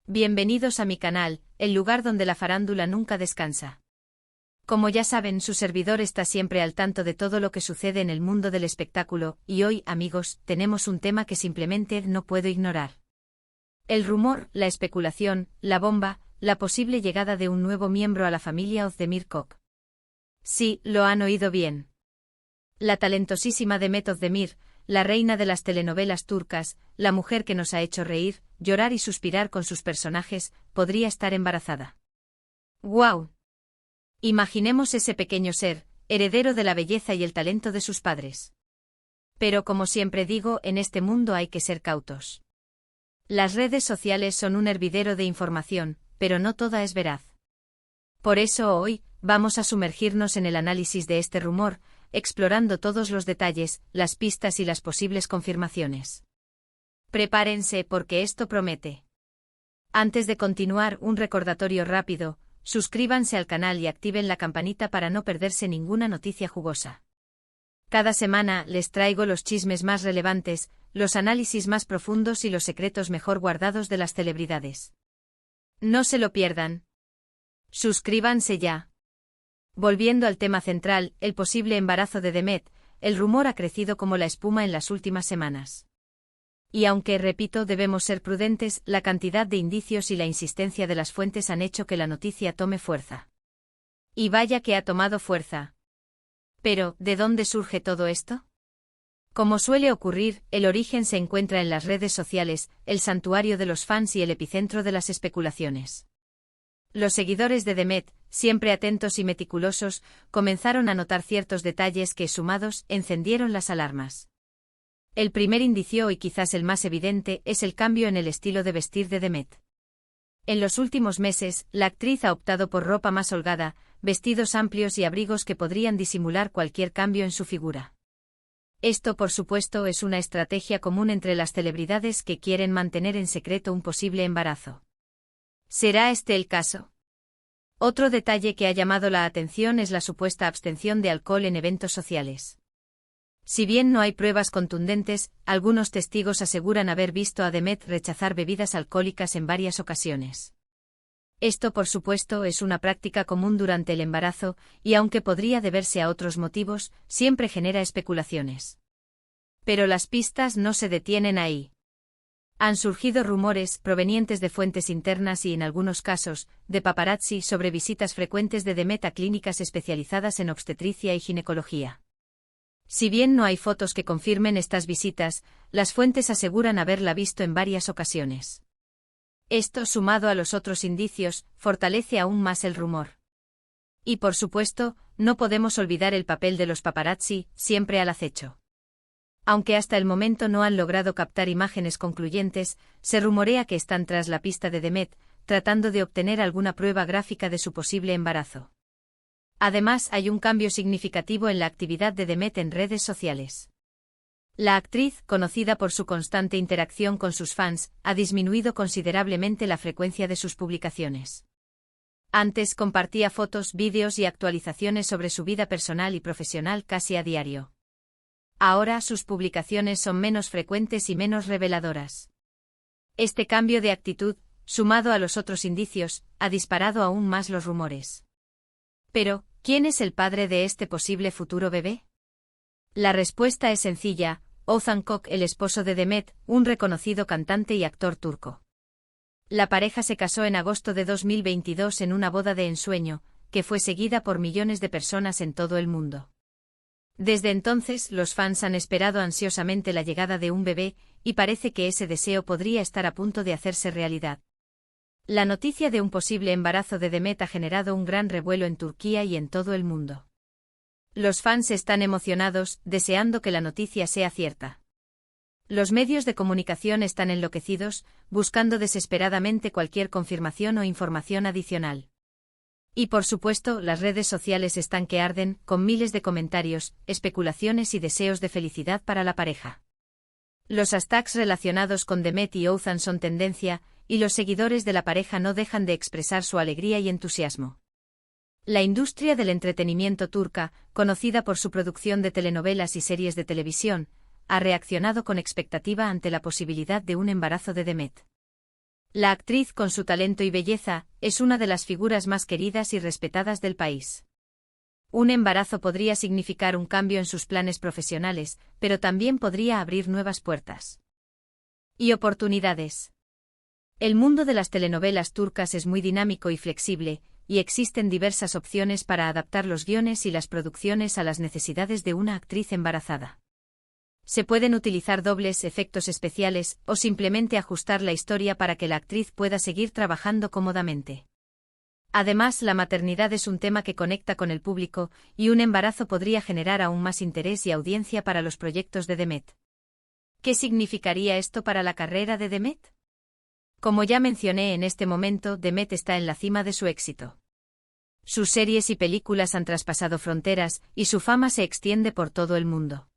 Bienvenidos a mi canal, el lugar donde la farándula nunca descansa. Como ya saben, su servidor está siempre al tanto de todo lo que sucede en el mundo del espectáculo, y hoy, amigos, tenemos un tema que simplemente no puedo ignorar. El rumor, la especulación, la bomba, la posible llegada de un nuevo miembro a la familia Özdemir Kök. Sí, lo han oído bien. La talentosísima Demet Özdemir, la reina de las telenovelas turcas, la mujer que nos ha hecho reír, llorar y suspirar con sus personajes, podría estar embarazada. ¡Guau! Imaginemos ese pequeño ser, heredero de la belleza y el talento de sus padres. Pero como siempre digo, en este mundo hay que ser cautos. Las redes sociales son un hervidero de información, pero no toda es veraz. Por eso hoy, vamos a sumergirnos en el análisis de este rumor, explorando todos los detalles, las pistas y las posibles confirmaciones. Prepárense porque esto promete. Antes de continuar, un recordatorio rápido: suscríbanse al canal y activen la campanita para no perderse ninguna noticia jugosa. Cada semana les traigo los chismes más relevantes, los análisis más profundos y los secretos mejor guardados de las celebridades. No se lo pierdan. Suscríbanse ya. Volviendo al tema central, el posible embarazo de Demet, el rumor ha crecido como la espuma en las últimas semanas. Y aunque, repito, debemos ser prudentes, la cantidad de indicios y la insistencia de las fuentes han hecho que la noticia tome fuerza. Y vaya que ha tomado fuerza. Pero, ¿de dónde surge todo esto? Como suele ocurrir, el origen se encuentra en las redes sociales, el santuario de los fans y el epicentro de las especulaciones. Los seguidores de Demet, siempre atentos y meticulosos, comenzaron a notar ciertos detalles que, sumados, encendieron las alarmas. El primer indicio, y quizás el más evidente, es el cambio en el estilo de vestir de Demet. En los últimos meses, la actriz ha optado por ropa más holgada, vestidos amplios y abrigos que podrían disimular cualquier cambio en su figura. Esto, por supuesto, es una estrategia común entre las celebridades que quieren mantener en secreto un posible embarazo. ¿Será este el caso? Otro detalle que ha llamado la atención es la supuesta abstención de alcohol en eventos sociales. Si bien no hay pruebas contundentes, algunos testigos aseguran haber visto a Demet rechazar bebidas alcohólicas en varias ocasiones. Esto, por supuesto, es una práctica común durante el embarazo, y aunque podría deberse a otros motivos, siempre genera especulaciones. Pero las pistas no se detienen ahí. Han surgido rumores, provenientes de fuentes internas y, en algunos casos, de paparazzi, sobre visitas frecuentes de Demet a clínicas especializadas en obstetricia y ginecología. Si bien no hay fotos que confirmen estas visitas, las fuentes aseguran haberla visto en varias ocasiones. Esto, sumado a los otros indicios, fortalece aún más el rumor. Y por supuesto, no podemos olvidar el papel de los paparazzi, siempre al acecho. Aunque hasta el momento no han logrado captar imágenes concluyentes, se rumorea que están tras la pista de Demet, tratando de obtener alguna prueba gráfica de su posible embarazo. Además, hay un cambio significativo en la actividad de Demet en redes sociales. La actriz, conocida por su constante interacción con sus fans, ha disminuido considerablemente la frecuencia de sus publicaciones. Antes compartía fotos, vídeos y actualizaciones sobre su vida personal y profesional casi a diario. Ahora sus publicaciones son menos frecuentes y menos reveladoras. Este cambio de actitud, sumado a los otros indicios, ha disparado aún más los rumores. Pero, ¿quién es el padre de este posible futuro bebé? La respuesta es sencilla: Ozan Kök, el esposo de Demet, un reconocido cantante y actor turco. La pareja se casó en agosto de 2022 en una boda de ensueño, que fue seguida por millones de personas en todo el mundo. Desde entonces, los fans han esperado ansiosamente la llegada de un bebé, y parece que ese deseo podría estar a punto de hacerse realidad. La noticia de un posible embarazo de Demet ha generado un gran revuelo en Turquía y en todo el mundo. Los fans están emocionados, deseando que la noticia sea cierta. Los medios de comunicación están enloquecidos, buscando desesperadamente cualquier confirmación o información adicional. Y por supuesto, las redes sociales están que arden, con miles de comentarios, especulaciones y deseos de felicidad para la pareja. Los hashtags relacionados con Demet y Ozan son tendencia, y los seguidores de la pareja no dejan de expresar su alegría y entusiasmo. La industria del entretenimiento turca, conocida por su producción de telenovelas y series de televisión, ha reaccionado con expectativa ante la posibilidad de un embarazo de Demet. La actriz, con su talento y belleza, es una de las figuras más queridas y respetadas del país. Un embarazo podría significar un cambio en sus planes profesionales, pero también podría abrir nuevas puertas y oportunidades. El mundo de las telenovelas turcas es muy dinámico y flexible, y existen diversas opciones para adaptar los guiones y las producciones a las necesidades de una actriz embarazada. Se pueden utilizar dobles, efectos especiales, o simplemente ajustar la historia para que la actriz pueda seguir trabajando cómodamente. Además, la maternidad es un tema que conecta con el público, y un embarazo podría generar aún más interés y audiencia para los proyectos de Demet. ¿Qué significaría esto para la carrera de Demet? Como ya mencioné, en este momento, Demet está en la cima de su éxito. Sus series y películas han traspasado fronteras, y su fama se extiende por todo el mundo.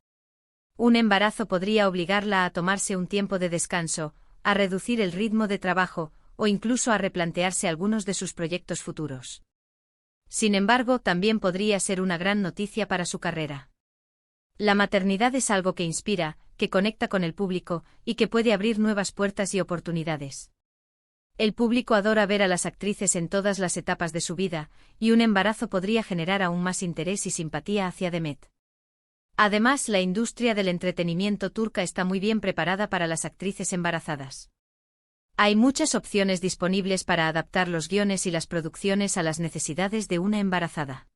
Un embarazo podría obligarla a tomarse un tiempo de descanso, a reducir el ritmo de trabajo, o incluso a replantearse algunos de sus proyectos futuros. Sin embargo, también podría ser una gran noticia para su carrera. La maternidad es algo que inspira, que conecta con el público, y que puede abrir nuevas puertas y oportunidades. El público adora ver a las actrices en todas las etapas de su vida, y un embarazo podría generar aún más interés y simpatía hacia Demet. Además, la industria del entretenimiento turca está muy bien preparada para las actrices embarazadas. Hay muchas opciones disponibles para adaptar los guiones y las producciones a las necesidades de una embarazada.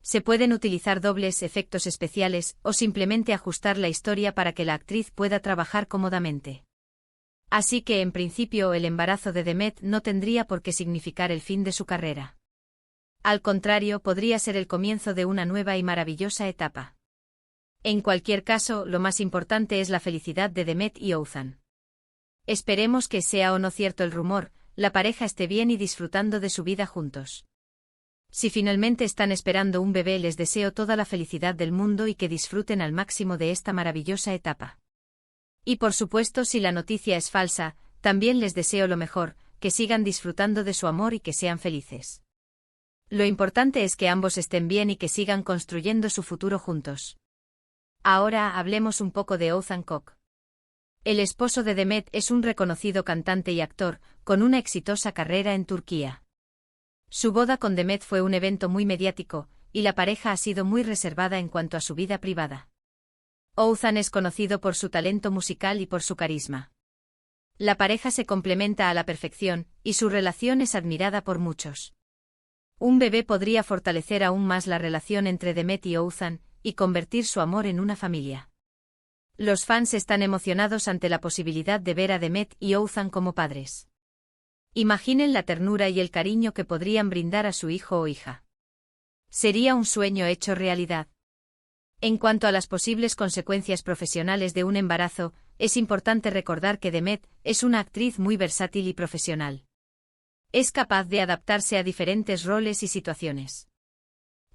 Se pueden utilizar dobles, efectos especiales, o simplemente ajustar la historia para que la actriz pueda trabajar cómodamente. Así que, en principio, el embarazo de Demet no tendría por qué significar el fin de su carrera. Al contrario, podría ser el comienzo de una nueva y maravillosa etapa. En cualquier caso, lo más importante es la felicidad de Demet y Oğuzhan. Esperemos que, sea o no cierto el rumor, la pareja esté bien y disfrutando de su vida juntos. Si finalmente están esperando un bebé, les deseo toda la felicidad del mundo y que disfruten al máximo de esta maravillosa etapa. Y por supuesto, si la noticia es falsa, también les deseo lo mejor, que sigan disfrutando de su amor y que sean felices. Lo importante es que ambos estén bien y que sigan construyendo su futuro juntos. Ahora hablemos un poco de Oğuzhan Koç. El esposo de Demet es un reconocido cantante y actor, con una exitosa carrera en Turquía. Su boda con Demet fue un evento muy mediático, y la pareja ha sido muy reservada en cuanto a su vida privada. Oğuzhan es conocido por su talento musical y por su carisma. La pareja se complementa a la perfección, y su relación es admirada por muchos. Un bebé podría fortalecer aún más la relación entre Demet y Oğuzhan, y convertir su amor en una familia. Los fans están emocionados ante la posibilidad de ver a Demet y Oğuzhan como padres. Imaginen la ternura y el cariño que podrían brindar a su hijo o hija. Sería un sueño hecho realidad. En cuanto a las posibles consecuencias profesionales de un embarazo, es importante recordar que Demet es una actriz muy versátil y profesional. Es capaz de adaptarse a diferentes roles y situaciones.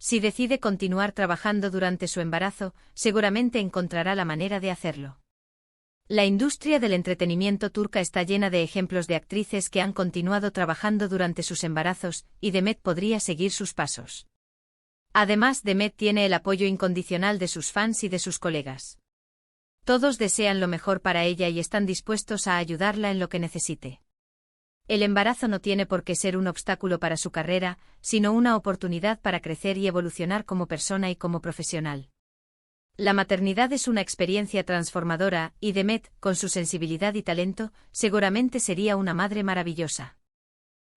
Si decide continuar trabajando durante su embarazo, seguramente encontrará la manera de hacerlo. La industria del entretenimiento turca está llena de ejemplos de actrices que han continuado trabajando durante sus embarazos, y Demet podría seguir sus pasos. Además, Demet tiene el apoyo incondicional de sus fans y de sus colegas. Todos desean lo mejor para ella y están dispuestos a ayudarla en lo que necesite. El embarazo no tiene por qué ser un obstáculo para su carrera, sino una oportunidad para crecer y evolucionar como persona y como profesional. La maternidad es una experiencia transformadora, y Demet, con su sensibilidad y talento, seguramente sería una madre maravillosa.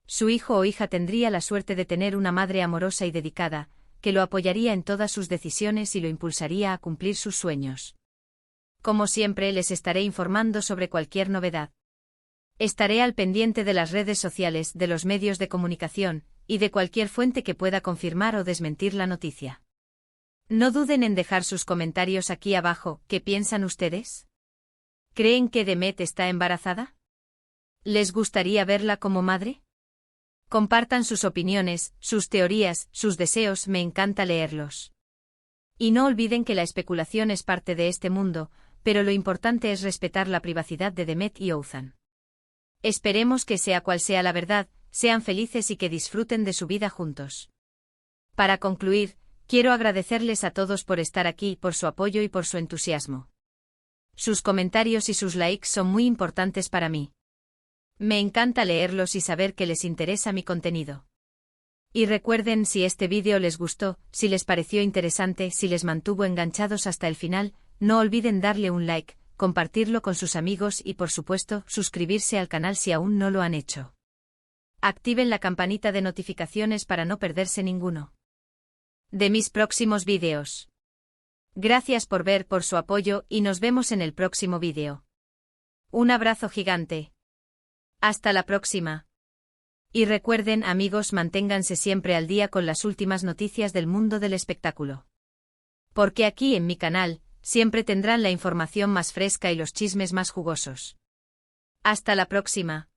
Su hijo o hija tendría la suerte de tener una madre amorosa y dedicada, que lo apoyaría en todas sus decisiones y lo impulsaría a cumplir sus sueños. Como siempre, les estaré informando sobre cualquier novedad. Estaré al pendiente de las redes sociales, de los medios de comunicación, y de cualquier fuente que pueda confirmar o desmentir la noticia. No duden en dejar sus comentarios aquí abajo. ¿Qué piensan ustedes? ¿Creen que Demet está embarazada? ¿Les gustaría verla como madre? Compartan sus opiniones, sus teorías, sus deseos, me encanta leerlos. Y no olviden que la especulación es parte de este mundo, pero lo importante es respetar la privacidad de Demet y Oğuzhan. Esperemos que, sea cual sea la verdad, sean felices y que disfruten de su vida juntos. Para concluir, quiero agradecerles a todos por estar aquí, por su apoyo y por su entusiasmo. Sus comentarios y sus likes son muy importantes para mí. Me encanta leerlos y saber que les interesa mi contenido. Y recuerden, si este vídeo les gustó, si les pareció interesante, si les mantuvo enganchados hasta el final, no olviden darle un like, compartirlo con sus amigos y por supuesto, suscribirse al canal si aún no lo han hecho. Activen la campanita de notificaciones para no perderse ninguno de mis próximos vídeos. Gracias por su apoyo y nos vemos en el próximo vídeo. Un abrazo gigante. Hasta la próxima. Y recuerden, amigos, manténganse siempre al día con las últimas noticias del mundo del espectáculo. Porque aquí en mi canal, siempre tendrán la información más fresca y los chismes más jugosos. Hasta la próxima.